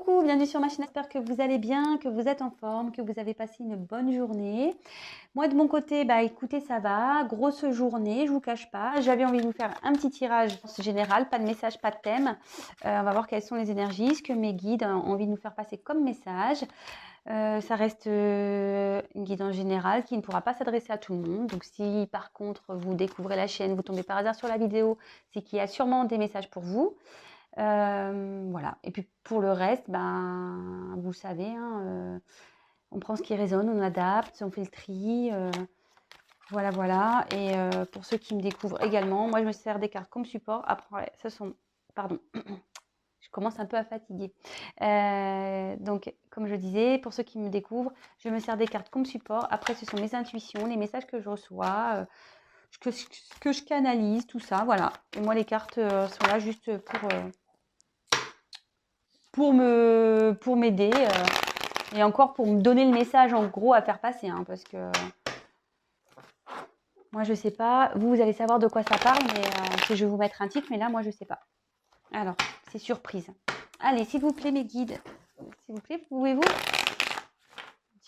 Coucou, bienvenue sur ma chaîne, j'espère que vous allez bien, que vous êtes en forme, que vous avez passé une bonne journée. Moi de mon côté, écoutez, ça va, grosse journée, je vous cache pas. J'avais envie de vous faire un petit tirage général, pas de message, pas de thème. On va voir quelles sont les énergies, ce que mes guides ont envie de nous faire passer comme message. Ça reste une guidance générale qui ne pourra pas s'adresser à tout le monde. Donc si par contre vous découvrez la chaîne, vous tombez par hasard sur la vidéo, c'est qu'il y a sûrement des messages pour vous. Voilà. Et puis pour le reste, vous savez, hein, on prend ce qui résonne, on adapte, on fait le tri. Voilà, voilà. Et pour ceux qui me découvrent également, moi je me sers des cartes comme support. Après, ce sont... Pardon. Je commence un peu à fatiguer. Donc, comme je disais, pour ceux qui me découvrent, je me sers des cartes comme support. Après, ce sont mes intuitions, les messages que je reçois, que je canalise, tout ça, voilà. Et moi, les cartes sont là juste pour m'aider et encore pour me donner le message en gros à faire passer, hein, parce que moi je sais pas, vous allez savoir de quoi ça parle, mais que je vais vous mettre un titre, mais là moi je sais pas. Alors c'est surprise. Allez, s'il vous plaît mes guides, s'il vous plaît, pouvez-vous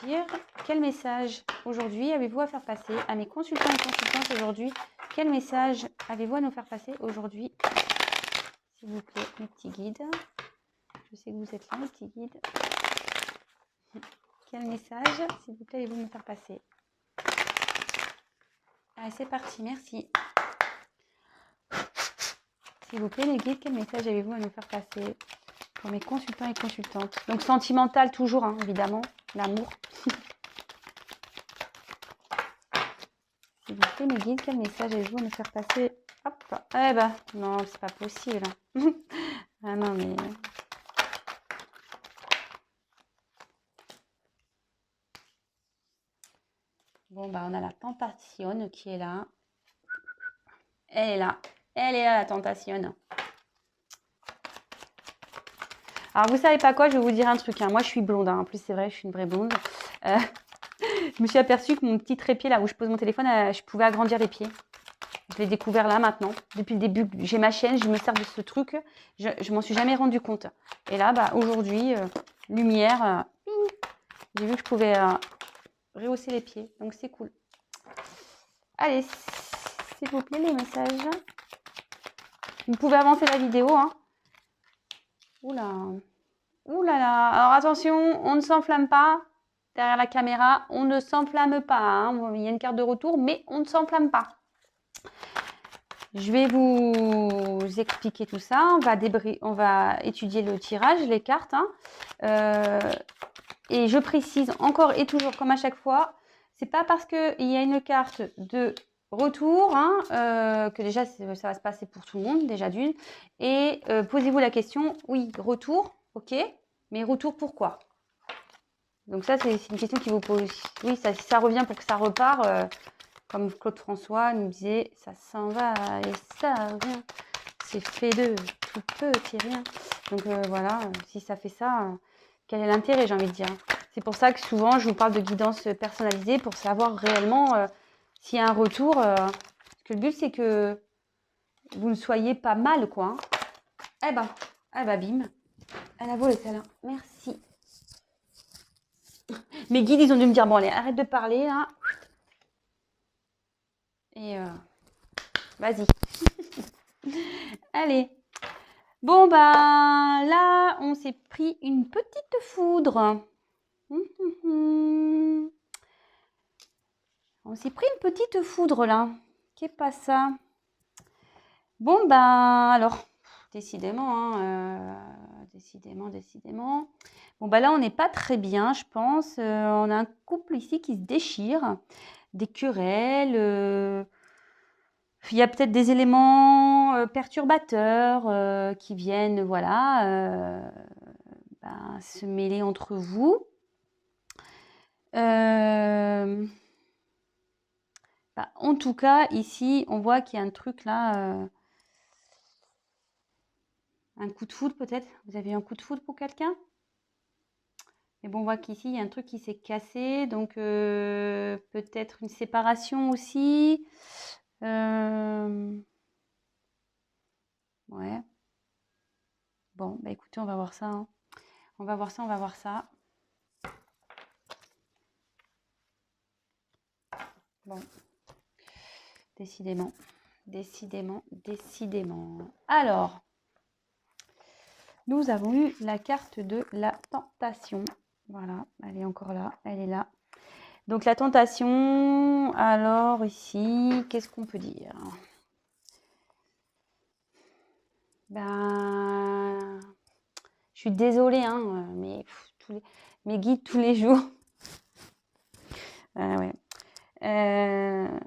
dire quel message aujourd'hui avez-vous à faire passer à mes consultants et consultantes aujourd'hui? Quel message avez-vous à nous faire passer aujourd'hui, s'il vous plaît, mes petits guides? Je sais que vous êtes là, mes petits guides. Quel message, s'il vous plaît, allez-vous me faire passer? Allez, c'est parti, merci. S'il vous plaît, les guides, quel message avez-vous à nous faire passer pour mes consultants et consultantes? Donc, sentimental toujours, hein, évidemment, l'amour. S'il vous plaît, mes guides, quel message avez-vous à nous faire passer? Hop, eh ben, non, c'est pas possible. Ah non, mais... Bon, on a la tentation qui est là. Elle est là. Elle est là, la tentation. Alors, vous savez pas quoi, je vais vous dire un truc. Hein. Moi, je suis blonde. Hein. En plus, c'est vrai, je suis une vraie blonde. Je me suis aperçue que mon petit trépied, là où je pose mon téléphone, je pouvais agrandir les pieds. Je l'ai découvert là, maintenant. Depuis le début, j'ai ma chaîne, je me sers de ce truc. Je m'en suis jamais rendu compte. Et là, aujourd'hui, lumière, j'ai vu que je pouvais rehausser les pieds. Donc, c'est cool. Allez, s'il vous plaît, les messages. Vous pouvez avancer la vidéo. Hein. Oula. Ouh là là. Alors, attention, on ne s'enflamme pas. Derrière la caméra, on ne s'enflamme pas. Hein. Il y a une carte de retour, mais on ne s'enflamme pas. Je vais vous expliquer tout ça. On va étudier le tirage, les cartes. Hein. Et je précise encore et toujours, comme à chaque fois, c'est pas parce qu'il y a une carte de retour hein, que déjà ça va se passer pour tout le monde, déjà d'une. Et posez-vous la question, oui, retour, ok, mais retour pourquoi? Donc ça, c'est une question qui vous pose. Oui, ça revient pour que ça repart. Comme Claude François nous disait, ça s'en va et ça revient. C'est fait de tout petit rien. Donc voilà, si ça fait ça, quel est l'intérêt, j'ai envie de dire. C'est pour ça que souvent, je vous parle de guidance personnalisée pour savoir réellement s'il y a un retour. Parce que le but, c'est que vous ne soyez pas mal, quoi. Hein. Eh ben, bim. Elle a volé celle-là. Merci. Mes guides, ils ont dû me dire, bon, allez, arrête de parler, là. Et vas-y. Allez. Bon, là, on s'est pris une petite foudre. On s'est pris une petite foudre, là. Qu'est-ce pas ça? Bon, alors, décidément, hein, décidément. Bon, là, on n'est pas très bien, je pense. On a un couple ici qui se déchire. Des querelles. Il y a peut-être des éléments perturbateurs qui viennent, voilà, se mêler entre vous. En tout cas, ici, on voit qu'il y a un truc là, un coup de foudre peut-être. Vous avez un coup de foudre pour quelqu'un? Mais bon, on voit qu'ici, il y a un truc qui s'est cassé, donc peut-être une séparation aussi. Ouais. Bon, écoutez, on va voir ça. Hein. On va voir ça, on va voir ça. Bon. Décidément. Décidément, décidément. Alors, nous avons eu la carte de la tentation. Voilà, elle est encore là, elle est là. Donc la tentation, alors ici, qu'est-ce qu'on peut dire? Ben, je suis désolée, hein, mais mes guides tous les jours. Ouais.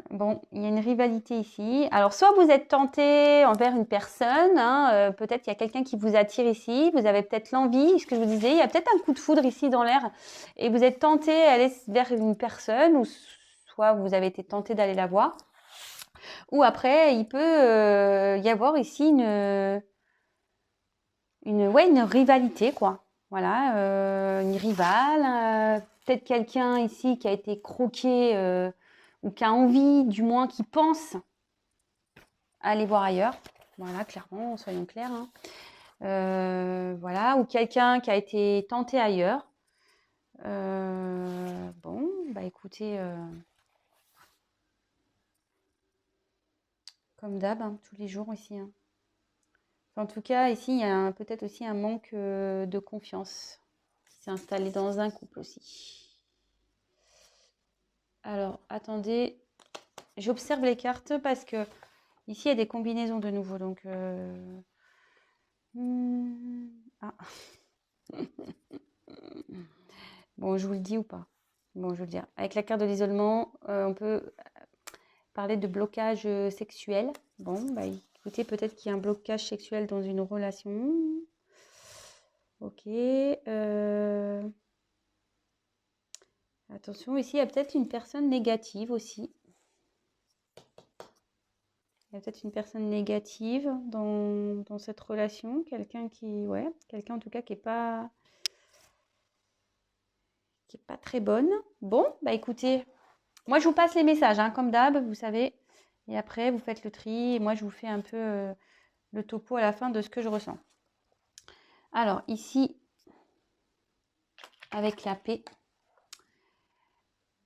Bon, il y a une rivalité ici. Alors, soit vous êtes tenté envers une personne, hein, peut-être qu'il y a quelqu'un qui vous attire ici, vous avez peut-être l'envie, ce que je vous disais, il y a peut-être un coup de foudre ici dans l'air, et vous êtes tenté à aller vers une personne, ou soit vous avez été tenté d'aller la voir, ou après, il peut y avoir ici une rivalité, quoi. Voilà, une rivale, peut-être quelqu'un ici qui a été croqué ou qui a envie, du moins qui pense à aller voir ailleurs. Voilà, clairement, soyons clairs. Hein. Voilà, ou quelqu'un qui a été tenté ailleurs. Bon, bah écoutez, comme d'hab, hein, tous les jours ici. Hein. En tout cas, ici, il y a peut-être aussi un manque de confiance qui s'est installé dans un couple aussi. Alors, attendez, j'observe les cartes parce que ici, il y a des combinaisons de nouveau. Donc, ah. Bon, je vous le dis ou pas? Bon, je vais le dire. Avec la carte de l'isolement, on peut parler de blocage sexuel. Bon, bah écoutez, peut-être qu'il y a un blocage sexuel dans une relation. Ok. Attention, ici, il y a peut-être une personne négative aussi. Il y a peut-être une personne négative dans cette relation. Quelqu'un quelqu'un en tout cas qui n'est pas très bonne. Bon, bah écoutez, moi je vous passe les messages, hein, comme d'hab, vous savez. Et après, vous faites le tri. Et moi, je vous fais un peu le topo à la fin de ce que je ressens. Alors, ici, avec la paix.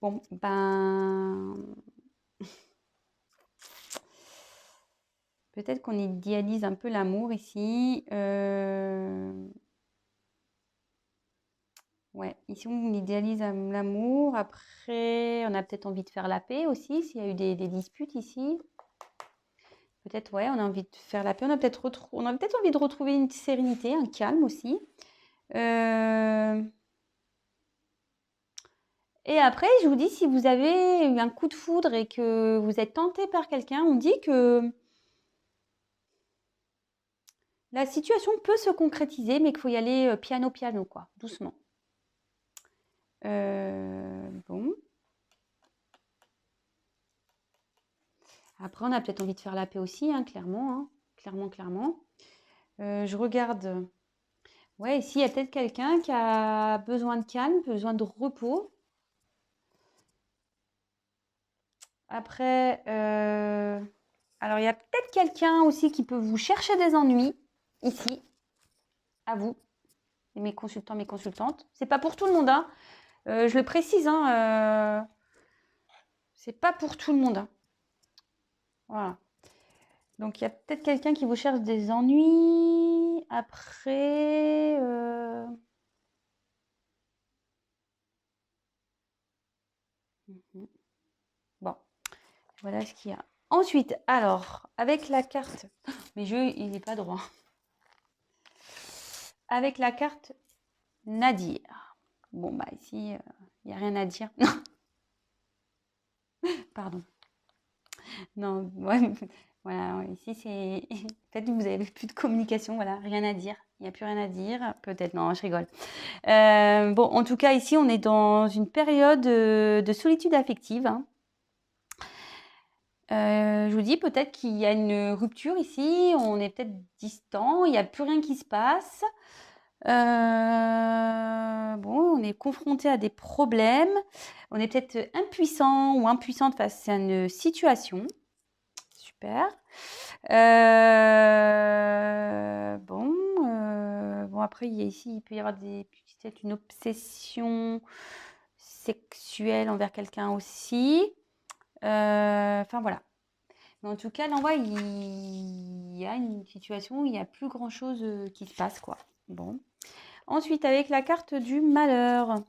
Bon, ben... peut-être qu'on idéalise un peu l'amour ici. Ouais, ici on idéalise l'amour. Après, on a peut-être envie de faire la paix aussi, s'il y a eu des disputes ici. Peut-être, ouais, on a envie de faire la paix. On a peut-être envie de retrouver une sérénité, un calme aussi. Et après, je vous dis, si vous avez eu un coup de foudre et que vous êtes tenté par quelqu'un, on dit que la situation peut se concrétiser, mais qu'il faut y aller piano, quoi, doucement. Bon. Après, on a peut-être envie de faire la paix aussi, hein, clairement. Hein, clairement. Je regarde. Ouais, ici, il y a peut-être quelqu'un qui a besoin de calme, besoin de repos. Après, alors il y a peut-être quelqu'un aussi qui peut vous chercher des ennuis, ici, à vous, et mes consultants, mes consultantes. C'est pas pour tout le monde, hein. Je le précise, hein, c'est pas pour tout le monde. Hein. Voilà. Donc, il y a peut-être quelqu'un qui vous cherche des ennuis. Après... Bon, voilà ce qu'il y a. Ensuite, alors, avec la carte... Mes jeux, il n'est pas droit. Avec la carte Nadir. Bon, bah ici, il n'y a rien à dire. Pardon. Non, ouais, voilà, ouais, ici c'est. Peut-être que vous avez plus de communication, voilà, rien à dire. Il n'y a plus rien à dire. Peut-être, non, je rigole. Bon, en tout cas, ici, on est dans une période de solitude affective. Hein. Je vous dis, peut-être qu'il y a une rupture ici, on est peut-être distant, il n'y a plus rien qui se passe. Bon, on est confronté à des problèmes, on est peut-être impuissant ou impuissante face à une situation. Super. Bon, Bon, après, ici, il peut y avoir peut-être une obsession sexuelle envers quelqu'un aussi. Enfin, voilà. Mais en tout cas, l'envoi, il y a une situation où il n'y a plus grand-chose qui se passe, quoi. Bon. Ensuite, avec la carte du malheur.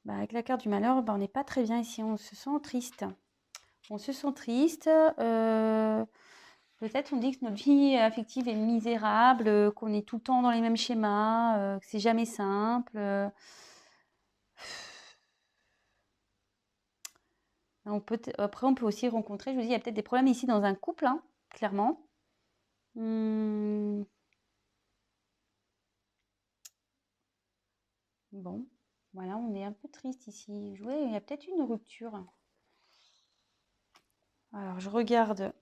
Bah, avec la carte du malheur, bah, on n'est pas très bien ici. On se sent triste. On se sent triste. Peut-être on dit que notre vie affective est misérable, qu'on est tout le temps dans les mêmes schémas, que c'est jamais simple. Après, on peut aussi rencontrer, je vous dis, il y a peut-être des problèmes ici dans un couple, hein, clairement. Bon, voilà, on est un peu triste ici. Ouais, il y a peut-être une rupture. Alors, je regarde.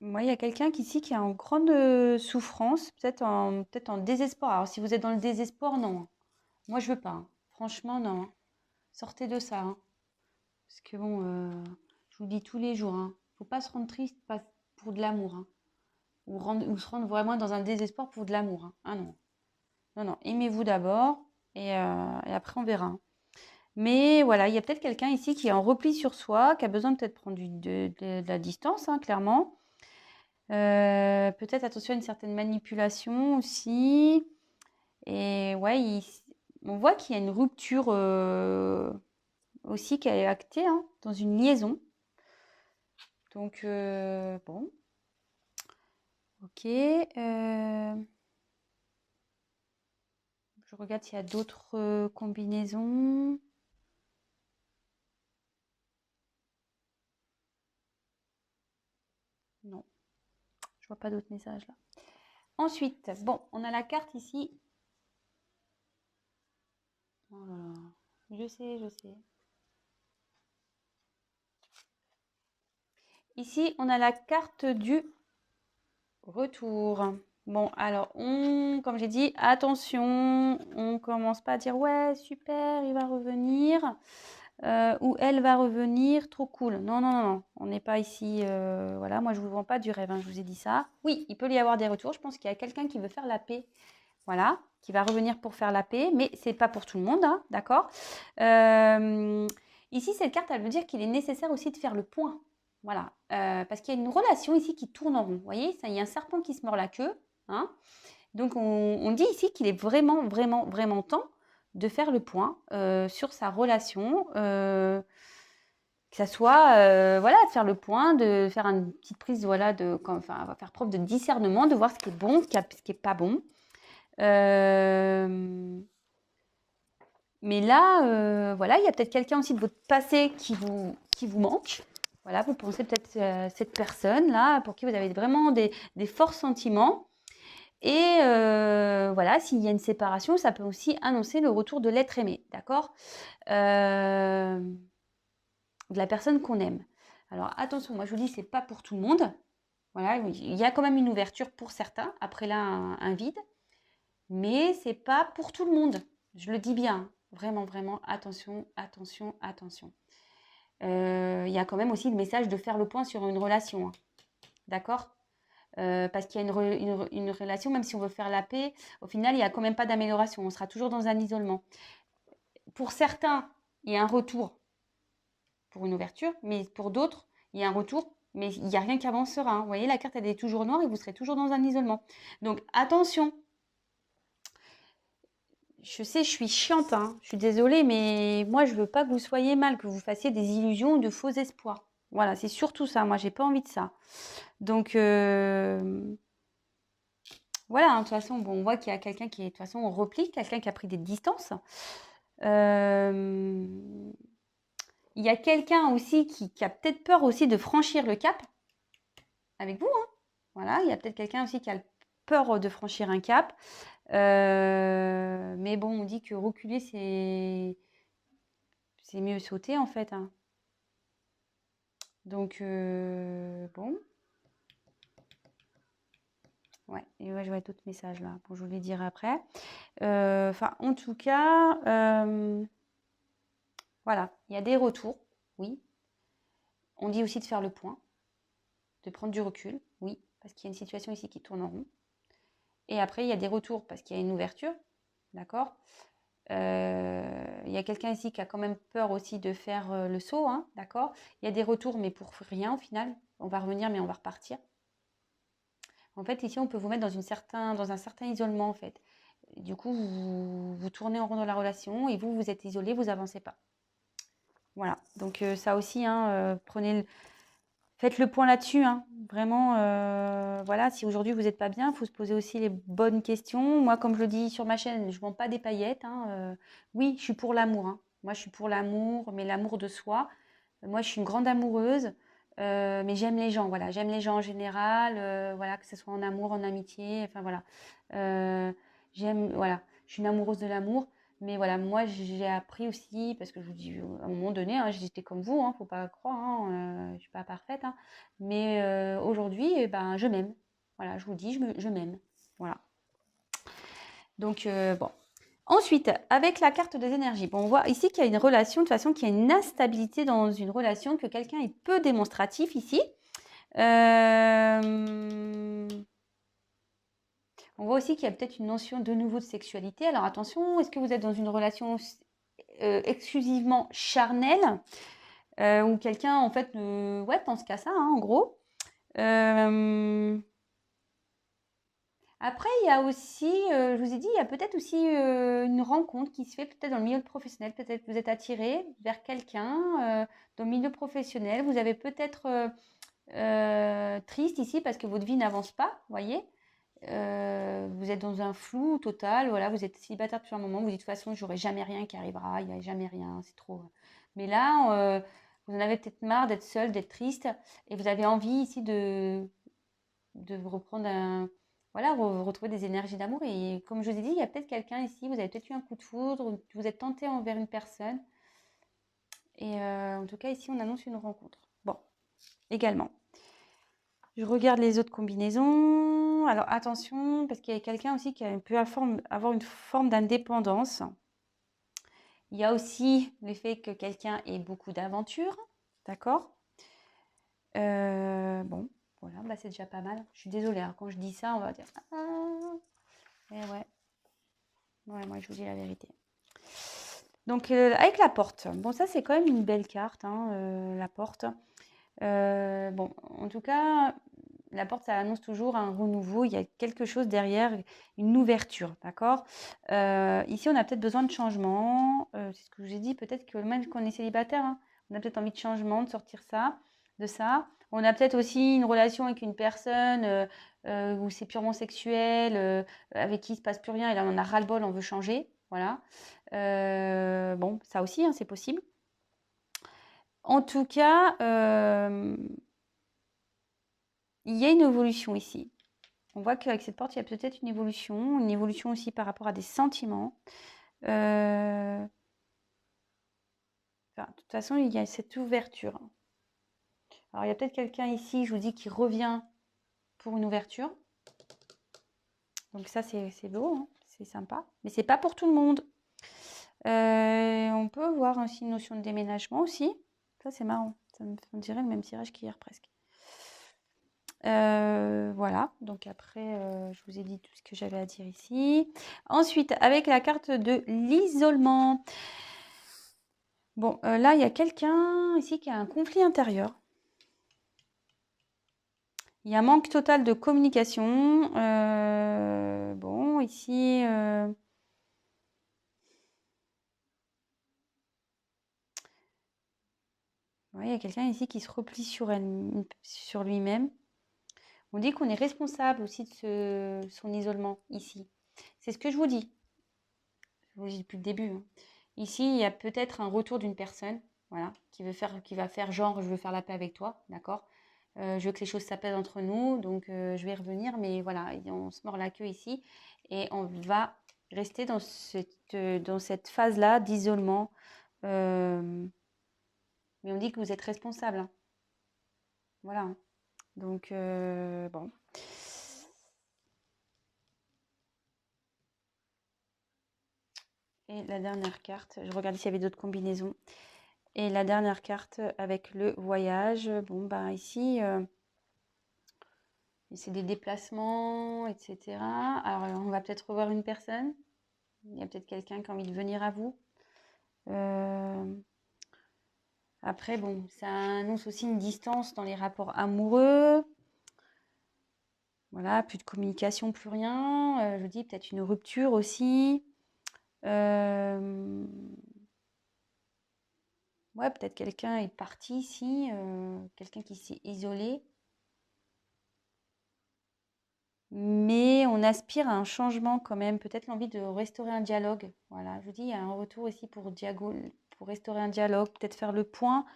Moi, il y a quelqu'un ici qui est en grande souffrance, peut-être en désespoir. Alors, si vous êtes dans le désespoir, non. Moi, je veux pas, hein. Franchement, non. Sortez de ça, hein. Parce que bon, je vous le dis tous les jours, hein, faut pas se rendre triste pour de l'amour, hein, ou se rendre vraiment dans un désespoir pour de l'amour, hein. Ah non, non, non, aimez-vous d'abord et après on verra, hein. Mais voilà, il y a peut-être quelqu'un ici qui est en repli sur soi, qui a besoin peut-être prendre de la distance, hein, clairement. Peut-être attention à une certaine manipulation aussi. Et ouais, on voit qu'il y a une rupture aussi qui est actée, hein, dans une liaison. Donc, bon, ok. Je regarde s'il y a d'autres combinaisons. Non, je vois pas d'autres messages là. Ensuite, bon, on a la carte ici. Oh là là, je sais, je sais. Ici, on a la carte du retour. Bon, alors, comme j'ai dit, attention, on commence pas à dire ouais, super, il va revenir. Ou elle va revenir, trop cool. Non, non, non, non, on n'est pas ici. Voilà, moi je vous vends pas du rêve, hein, je vous ai dit ça. Oui, il peut y avoir des retours. Je pense qu'il y a quelqu'un qui veut faire la paix. Voilà, qui va revenir pour faire la paix, mais c'est pas pour tout le monde, hein, d'accord. Ici, cette carte, elle veut dire qu'il est nécessaire aussi de faire le point. Voilà, parce qu'il y a une relation ici qui tourne en rond. Vous voyez, il y a un serpent qui se mord la queue, hein. Donc, on dit ici qu'il est vraiment, vraiment, vraiment temps de faire le point sur sa relation, que ça soit, voilà, de faire le point, de faire une petite prise, voilà, enfin, faire preuve de discernement, de voir ce qui est bon, ce qui n'est pas bon. Mais là, voilà, il y a peut-être quelqu'un aussi de votre passé qui vous manque. Voilà, vous pensez peut-être à cette personne-là pour qui vous avez vraiment des forts sentiments. Et voilà, s'il y a une séparation, ça peut aussi annoncer le retour de l'être aimé, d'accord, de la personne qu'on aime. Alors attention, moi je vous dis, c'est pas pour tout le monde. Voilà, il y a quand même une ouverture pour certains, après là un vide, mais c'est pas pour tout le monde. Je le dis bien, vraiment, vraiment, attention, attention, attention. Il y a quand même aussi le message de faire le point sur une relation, hein, d'accord. Parce qu'il y a une relation, même si on veut faire la paix, au final, il n'y a quand même pas d'amélioration. On sera toujours dans un isolement. Pour certains, il y a un retour pour une ouverture, mais pour d'autres, il y a un retour, mais il n'y a rien qui avancera, hein. Vous voyez, la carte, elle est toujours noire et vous serez toujours dans un isolement. Donc, attention. Je sais, je suis chiante, hein. Je suis désolée, mais moi, je veux pas que vous soyez mal, que vous fassiez des illusions ou de faux espoirs. Voilà, c'est surtout ça. Moi, j'ai pas envie de ça. Donc, voilà, hein, de toute façon, bon, on voit qu'il y a quelqu'un qui est de toute façon en repli, quelqu'un qui a pris des distances. Il y a quelqu'un aussi qui a peut-être peur aussi de franchir le cap avec vous, hein. Voilà, il y a peut-être quelqu'un aussi qui a peur de franchir un cap. Mais bon, on dit que reculer, c'est mieux sauter en fait, hein. Donc, bon. Ouais, et ouais, je vois d'autres messages là. Bon, je vous les dirai après. Enfin, en tout cas, voilà, il y a des retours, oui. On dit aussi de faire le point, de prendre du recul, oui, parce qu'il y a une situation ici qui tourne en rond. Et après, il y a des retours parce qu'il y a une ouverture. D'accord? Il y a quelqu'un ici qui a quand même peur aussi de faire le saut. Hein, d'accord? Il y a des retours, mais pour rien au final. On va revenir, mais on va repartir. En fait, ici, on peut vous mettre dans un certain isolement, en fait. Du coup, vous tournez en rond dans la relation et vous êtes isolé, vous avancez pas. Voilà. Donc, ça aussi, hein, faites le point là-dessus. Hein. Vraiment, voilà, si aujourd'hui vous n'êtes pas bien, il faut se poser aussi les bonnes questions. Moi, comme je le dis sur ma chaîne, je ne vends pas des paillettes. Hein, oui, je suis pour l'amour. Hein. Moi, je suis pour l'amour, mais l'amour de soi. Moi, je suis une grande amoureuse, mais j'aime les gens. Voilà, j'aime les gens en général. Voilà, que ce soit en amour, en amitié. Enfin voilà, j'aime. Voilà, je suis une amoureuse de l'amour. Mais voilà, moi j'ai appris aussi, parce que je vous dis, à un moment donné, hein, j'étais comme vous, hein, faut pas croire, hein, je suis pas parfaite, hein, mais aujourd'hui, ben, je m'aime. Voilà, je vous dis, je m'aime. Voilà. Donc, bon. Ensuite, avec la carte des énergies, bon, on voit ici qu'il y a une relation, de toute façon, qu'il y a une instabilité dans une relation, que quelqu'un est peu démonstratif ici. On voit aussi qu'il y a peut-être une notion de nouveau de sexualité. Alors attention, est-ce que vous êtes dans une relation exclusivement charnelle ou quelqu'un en fait ouais, pense qu'à ça, hein, en gros. Après, il y a aussi, je vous ai dit, il y a peut-être aussi une rencontre qui se fait peut-être dans le milieu professionnel. Peut-être que vous êtes attiré vers quelqu'un dans le milieu professionnel. Vous avez peut-être triste ici parce que votre vie n'avance pas, vous voyez. Vous êtes dans un flou total, voilà, vous êtes célibataire depuis un moment, vous dites de toute façon, j'aurai jamais rien qui arrivera, il n'y a jamais rien, c'est trop. Mais là, vous en avez peut-être marre d'être seul, d'être triste, et vous avez envie ici de vous reprendre voilà, retrouver des énergies d'amour. Et comme je vous ai dit, il y a peut-être quelqu'un ici, vous avez peut-être eu un coup de foudre, vous êtes tenté envers une personne. Et en tout cas, ici, on annonce une rencontre. Bon, également. Je regarde les autres combinaisons. Alors attention, parce qu'il y a quelqu'un aussi qui peut avoir une forme d'indépendance. Il y a aussi le fait que quelqu'un ait beaucoup d'aventures. D'accord. Bon, voilà, bah c'est déjà pas mal. Je suis désolée, hein, quand je dis ça, on va dire ah, eh ouais. Ouais, moi je vous dis la vérité. Donc avec la porte. Bon, ça c'est quand même une belle carte, hein, la porte. Bon, en tout cas, la porte, ça annonce toujours un renouveau. Il y a quelque chose derrière, une ouverture, d'accord? Ici, on a peut-être besoin de changement. C'est ce que je vous ai dit. Peut-être que même quand on est célibataire, hein, on a peut-être envie de changement, de sortir de ça. On a peut-être aussi une relation avec une personne où c'est purement sexuel, avec qui il se passe plus rien. Et là, on en a ras-le-bol, on veut changer. Voilà. Bon, ça aussi, hein, c'est possible. En tout cas, il y a une évolution ici. On voit qu'avec cette porte, il y a peut-être une évolution aussi par rapport à des sentiments. Enfin, de toute façon, il y a cette ouverture. Alors, il y a peut-être quelqu'un ici, je vous dis, qui revient pour une ouverture. Donc ça, c'est beau, hein, c'est sympa. Mais c'est pas pour tout le monde. On peut voir aussi une notion de déménagement aussi. Ça, c'est marrant. On dirait le même tirage qu'hier presque. Voilà, donc après, je vous ai dit tout ce que j'avais à dire ici. Ensuite, avec la carte de l'isolement. Bon, là, il y a quelqu'un ici qui a un conflit intérieur. Il y a un manque total de communication. Bon, ici... ouais, il y a quelqu'un ici qui se replie sur lui-même. On dit qu'on est responsable aussi de son isolement ici. C'est ce que je vous dis. Je vous dis depuis le début. Hein. Ici, il y a peut-être un retour d'une personne, voilà, qui va faire genre, je veux faire la paix avec toi, d'accord. Je veux que les choses s'apaisent entre nous, donc je vais y revenir, mais voilà, on se mord la queue ici et on va rester dans cette phase-là d'isolement. Mais on dit que vous êtes responsable, hein. Voilà. Hein. Donc, bon. Et la dernière carte, je regarde s'il y avait d'autres combinaisons. Et la dernière carte avec le voyage. Bon, bah ici, Et c'est des déplacements, etc. Alors, on va peut-être revoir une personne. Il y a peut-être quelqu'un qui a envie de venir à vous. Après, bon, ça annonce aussi une distance dans les rapports amoureux. Voilà, plus de communication, plus rien. Je vous dis peut-être une rupture aussi. Ouais, peut-être quelqu'un est parti ici, quelqu'un qui s'est isolé. Mais on aspire à un changement quand même, peut-être l'envie de restaurer un dialogue. Voilà, je vous dis, il y a un retour ici pour restaurer un dialogue, peut-être faire le point.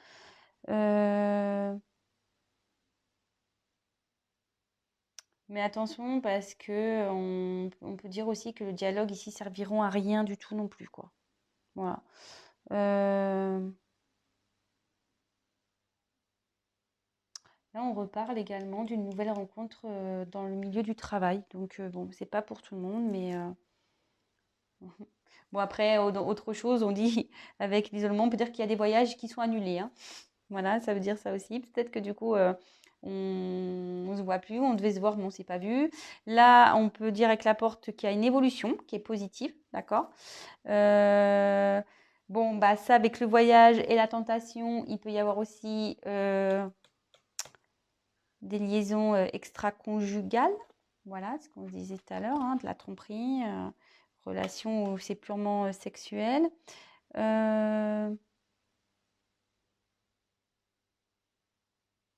Mais attention parce que on peut dire aussi que le dialogue ici serviront à rien du tout non plus, quoi. Voilà. Là, on reparle également d'une nouvelle rencontre dans le milieu du travail. Donc, bon, c'est pas pour tout le monde, mais bon, après, dans autre chose, on dit avec l'isolement, on peut dire qu'il y a des voyages qui sont annulés, hein. Voilà, ça veut dire ça aussi. Peut-être que du coup, on se voit plus, on devait se voir, mais on s'est pas vu. Là, on peut dire avec la porte qu'il y a une évolution qui est positive, d'accord? Bon, bah ça, avec le voyage et la tentation, il peut y avoir aussi des liaisons extra-conjugales. Voilà, ce qu'on disait tout à l'heure, hein, de la tromperie, relation où c'est purement sexuel.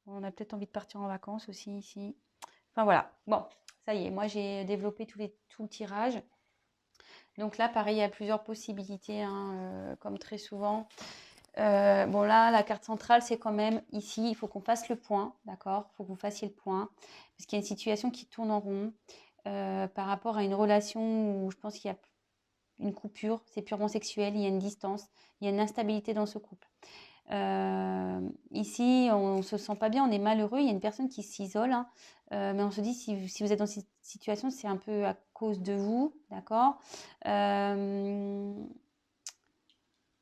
On a peut-être envie de partir en vacances aussi ici. Enfin voilà, bon, ça y est, moi j'ai développé tout le tirage. Donc là, pareil, il y a plusieurs possibilités, hein, comme très souvent. Bon là, la carte centrale, c'est quand même ici, il faut qu'on fasse le point, d'accord? Il faut que vous fassiez le point, parce qu'il y a une situation qui tourne en rond par rapport à une relation où je pense qu'il y a une coupure, c'est purement sexuel, il y a une distance, il y a une instabilité dans ce couple. Ici, on ne se sent pas bien, on est malheureux, il y a une personne qui s'isole, hein, mais on se dit si vous êtes dans cette situation, c'est un peu à cause de vous, d'accord?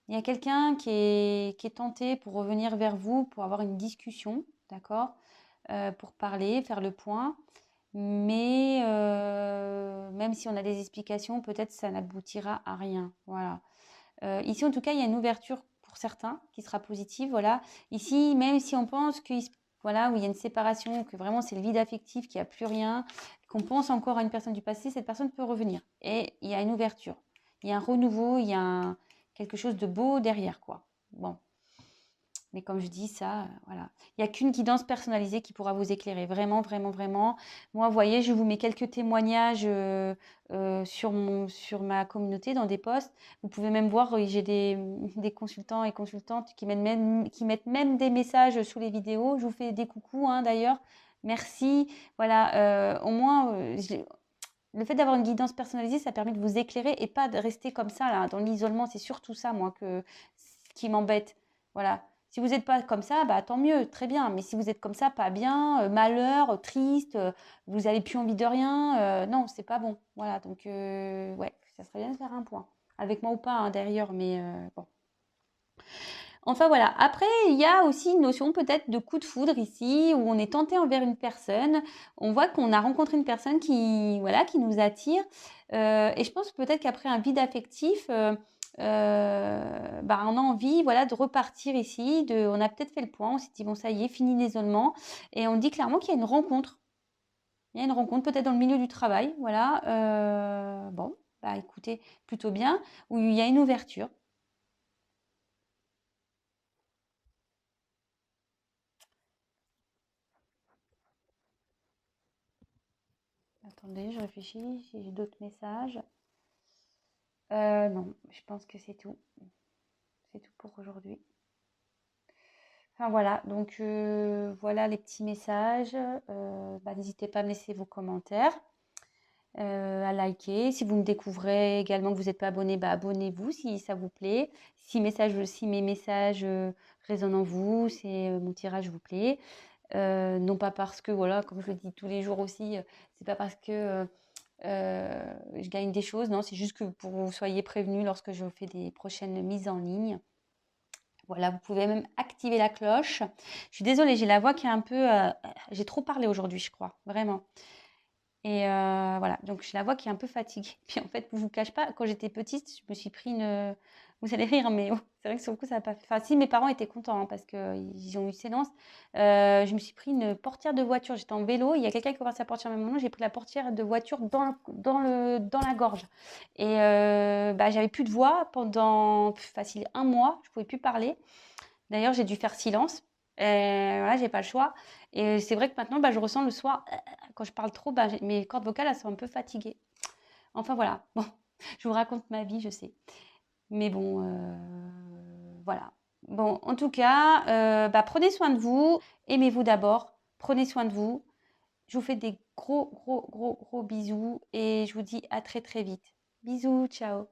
Il y a quelqu'un qui est tenté pour revenir vers vous, pour avoir une discussion, d'accord? Pour parler, faire le point. Mais même si on a des explications, peut-être ça n'aboutira à rien. Voilà. Ici, en tout cas, il y a une ouverture pour certains qui sera positive. Voilà. Ici, même si on pense que voilà, où il y a une séparation, que vraiment c'est le vide affectif, qu'il n'y a plus rien, qu'on pense encore à une personne du passé, cette personne peut revenir. Et il y a une ouverture. Il y a un renouveau, il y a quelque chose de beau derrière, quoi. Bon. Mais comme je dis, ça, voilà. Il n'y a qu'une guidance personnalisée qui pourra vous éclairer. Vraiment, vraiment, vraiment. Moi, vous voyez, je vous mets quelques témoignages sur ma communauté dans des posts. Vous pouvez même voir, j'ai des consultants et consultantes qui mettent même des messages sous les vidéos. Je vous fais des coucous, hein, d'ailleurs. Merci. Voilà, au moins, le fait d'avoir une guidance personnalisée, ça permet de vous éclairer et pas de rester comme ça, là, dans l'isolement. C'est surtout ça, moi, qui m'embête. Voilà. Si vous n'êtes pas comme ça, bah tant mieux, très bien. Mais si vous êtes comme ça, pas bien, malheur, triste, vous n'avez plus envie de rien, non, c'est pas bon. Voilà, donc ouais, ça serait bien de faire un point. Avec moi ou pas, hein, d'ailleurs, mais bon. Enfin voilà, après il y a aussi une notion peut-être de coup de foudre ici, où on est tenté envers une personne, on voit qu'on a rencontré une personne qui, voilà, qui nous attire, et je pense peut-être qu'après un vide affectif, bah, on a envie, voilà, de repartir ici, on a peut-être fait le point, on s'est dit bon ça y est, fini l'isolement, et on dit clairement qu'il y a une rencontre. Il y a une rencontre peut-être dans le milieu du travail, voilà, bon, bah écoutez, plutôt bien, où il y a une ouverture. Attendez, je réfléchis si j'ai d'autres messages. Non, je pense que c'est tout. C'est tout pour aujourd'hui. Enfin voilà, donc voilà les petits messages. Bah, n'hésitez pas à me laisser vos commentaires, à liker. Si vous me découvrez également que vous n'êtes pas abonné, bah, abonnez-vous si ça vous plaît. Si mes messages résonnent en vous, si mon tirage vous plaît. Non pas parce que, voilà, comme je le dis tous les jours aussi, c'est pas parce que je gagne des choses, non, c'est juste que pour que vous soyez prévenus lorsque je fais des prochaines mises en ligne. Voilà, vous pouvez même activer la cloche. Je suis désolée, j'ai la voix qui est un peu... j'ai trop parlé aujourd'hui, je crois, vraiment. Et voilà, donc j'ai la voix qui est un peu fatiguée. Puis en fait, je vous cache pas, quand j'étais petite, je me suis pris une... Vous allez rire, mais c'est vrai que sur le coup, ça n'a pas fait... Enfin, si, mes parents étaient contents hein, parce qu'ils ont eu séance. Je me suis pris une portière de voiture. J'étais en vélo, il y a quelqu'un qui a ouvert sa portière à même moment. J'ai pris la portière de voiture dans la gorge. Et bah, j'avais plus de voix pendant facile un mois. Je pouvais plus parler. D'ailleurs, j'ai dû faire silence. Voilà, j'ai pas le choix. Et c'est vrai que maintenant, bah, je ressens le soir, quand je parle trop, bah, mes cordes vocales, elles sont un peu fatiguées. Enfin voilà, bon, je vous raconte ma vie, je sais. Mais bon, voilà. Bon, en tout cas, bah, prenez soin de vous, aimez-vous d'abord, prenez soin de vous. Je vous fais des gros, gros, gros, gros bisous et je vous dis à très, très vite. Bisous, ciao.